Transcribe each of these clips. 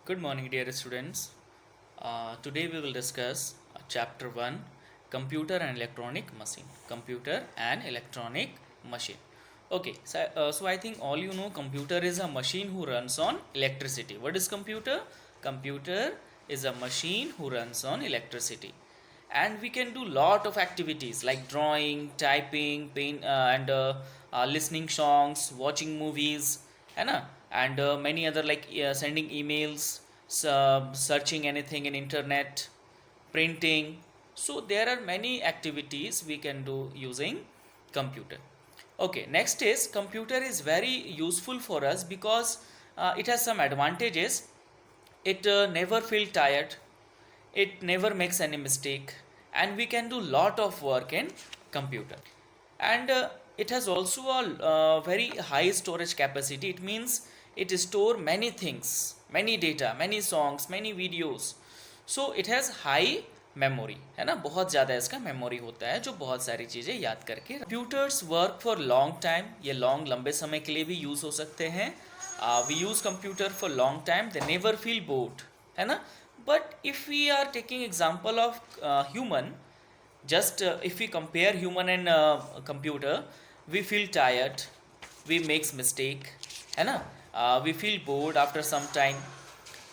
Good morning, dear students. Today we will discuss chapter 1, computer and electronic machine. Computer and electronic machine. Okay, so I think all you know computer is a machine who runs on electricity. What is computer? Computer is a machine who runs on electricity. And we can do lot of activities like drawing, typing, paint, and listening songs, watching movies, है ना? And many other like sending emails, searching anything in internet, printing. So there are many activities we can do using computer. Okay, next is computer is very useful for us because it has some advantages. It never feel tired, it never makes any mistake, and we can do lot of work in computer. And it has also a very high storage capacity. It means it store many things, many data, many songs, many videos. So it has high memory, है ना? बहुत ज़्यादा इसका memory होता है जो बहुत सारी चीज़ें याद करके। Computers work for long time, ये लॉन्ग लंबे समय के लिए भी यूज़ हो सकते हैं। We use computer for long time, they never feel bored, है ना? But if we are taking example of human, just if we compare human and computer, we feel tired, we makes mistake, है ना? We feel bored after some time,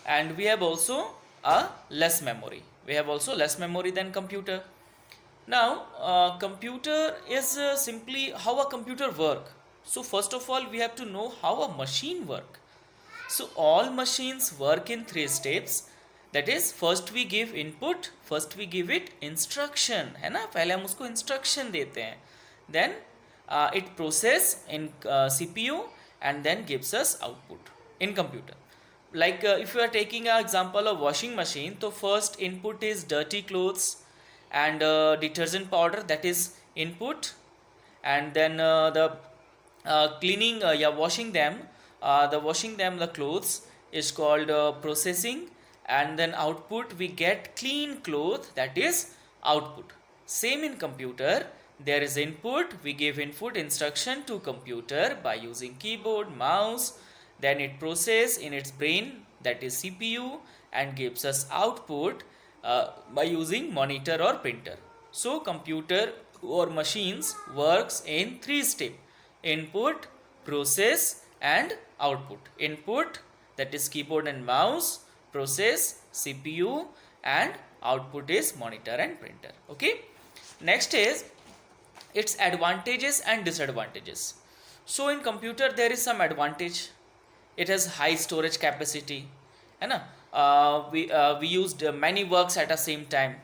and we have also a less memory. We have also less memory than computer. Now, computer is simply how a computer work. So first of all, we have to know how a machine work. So all machines work in three steps. That is, first we give input, first we give it instruction, है ना? पहले हम उसको instruction देते हैं. Then it process in CPU and then gives us output in computer. Like if you are taking an example of washing machine, so first input is dirty clothes and detergent powder, that is input, and then the cleaning, washing them, the clothes is called processing, and then output we get clean cloth, that is output. Same in computer, there is input, we give input instruction to computer by using keyboard, mouse, then it process in its brain, that is CPU, and gives us output by using monitor or printer. So computer or machines works in three steps: input, process, and output. Input, that is keyboard and mouse, process CPU, and output is monitor and printer. Okay, next is its advantages and disadvantages. So in computer there is some advantage. It has high storage capacity, है ना? We used many works at the same time,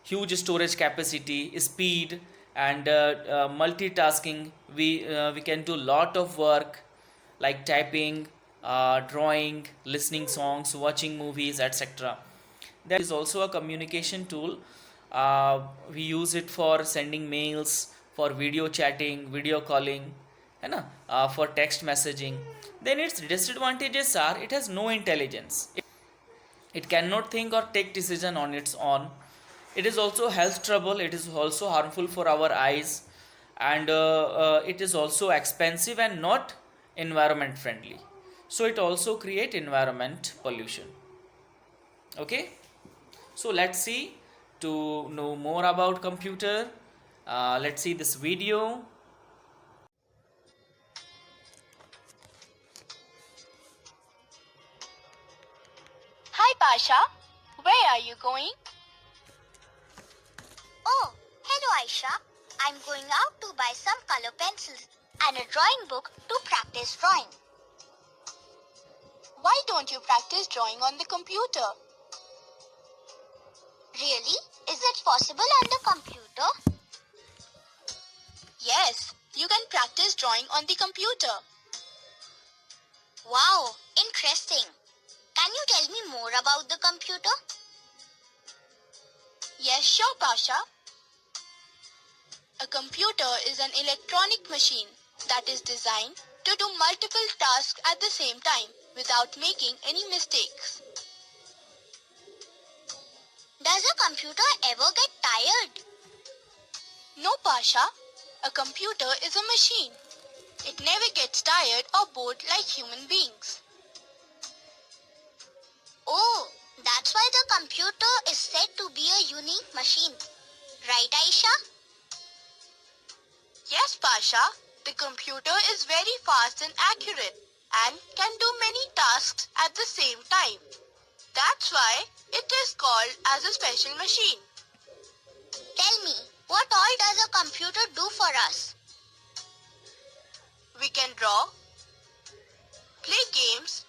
huge storage capacity, speed, and multitasking. We can do lot of work like typing, drawing, listening songs, watching movies, etc. There is also a communication tool. We use it for sending mails, for video chatting, video calling, है ना? For text messaging. Then its disadvantages are it has no intelligence. It cannot think or take decision on its own. It is also health trouble. It is also harmful for our eyes, and it is also expensive and not environment friendly. So it also create environment pollution. Okay, so let's see. To know more about computer, let's see this video. Hi Pasha, where are you going? Oh, hello Aisha. I'm going out to buy some color pencils and a drawing book to practice drawing. Why don't you practice drawing on the computer? Really? Is it possible on the computer? Yes, you can practice drawing on the computer. Wow, interesting. Can you tell me more about the computer? Yes, sure Pasha. A computer is an electronic machine that is designed to do multiple tasks at the same time without making any mistakes. Does a computer ever get tired? No Pasha, a computer is a machine. It never gets tired or bored like human beings. computer is said to be a unique machine. Right, Aisha? Yes, Pasha. The computer is very fast and accurate and can do many tasks at the same time. That's why it is called as a special machine. Tell me, what all does a computer do for us? We can draw, play games,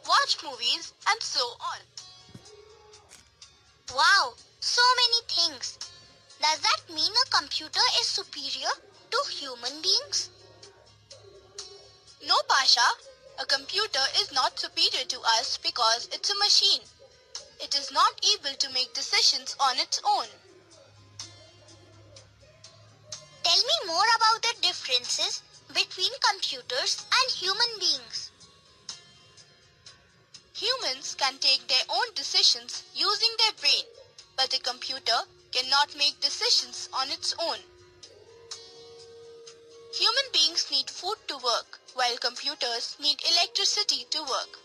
watch movies, and so on. Wow, so many things. Does that mean a computer is superior to human beings? No, Pasha. A computer is not superior to us because it's a machine. It is not able to make decisions on its own. Tell me more about the differences between computers and human beings. Humans can take their own decisions using their brain, but a computer cannot make decisions on its own. Human beings need food to work, while computers need electricity to work.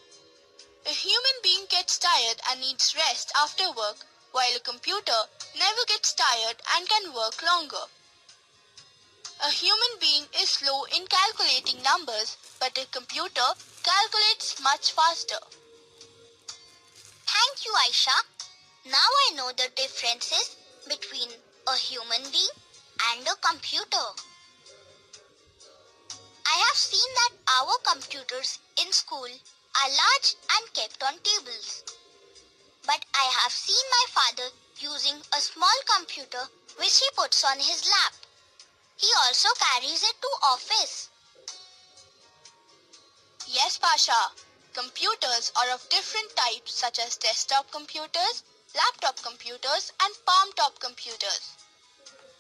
A human being gets tired and needs rest after work, while a computer never gets tired and can work longer. A human being is slow in calculating numbers, but a computer calculates much faster. Thank you, Aisha. Now I know the differences between a human being and a computer. I have seen that our computers in school are large and kept on tables. But I have seen my father using a small computer which he puts on his lap. He also carries it to office. Yes, Pasha. Computers are of different types such as desktop computers, laptop computers, and palm-top computers.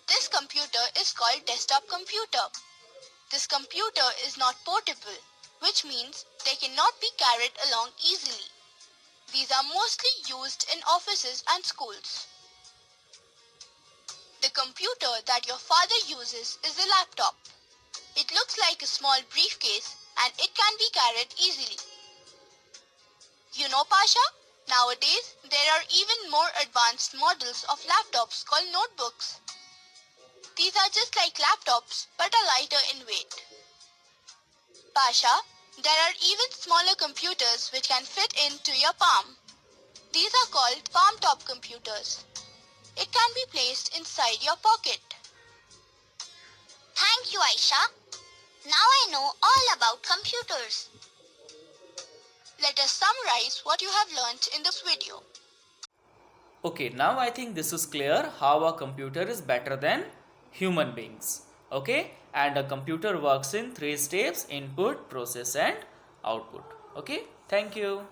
This computer is called desktop computer. This computer is not portable, which means they cannot be carried along easily. These are mostly used in offices and schools. The computer that your father uses is a laptop. It looks like a small briefcase and it can be carried easily. You know, Pasha, nowadays there are even more advanced models of laptops called notebooks. These are just like laptops but are lighter in weight. Pasha, there are even smaller computers which can fit into your palm. These are called palm-top computers. It can be placed inside your pocket. Thank you, Aisha. Now I know all about computers. Let us summarize what you have learnt in this video. Okay, now I think this is clear how a computer is better than human beings. Okay, and a computer works in 3 steps: input, process and output. Okay, thank you.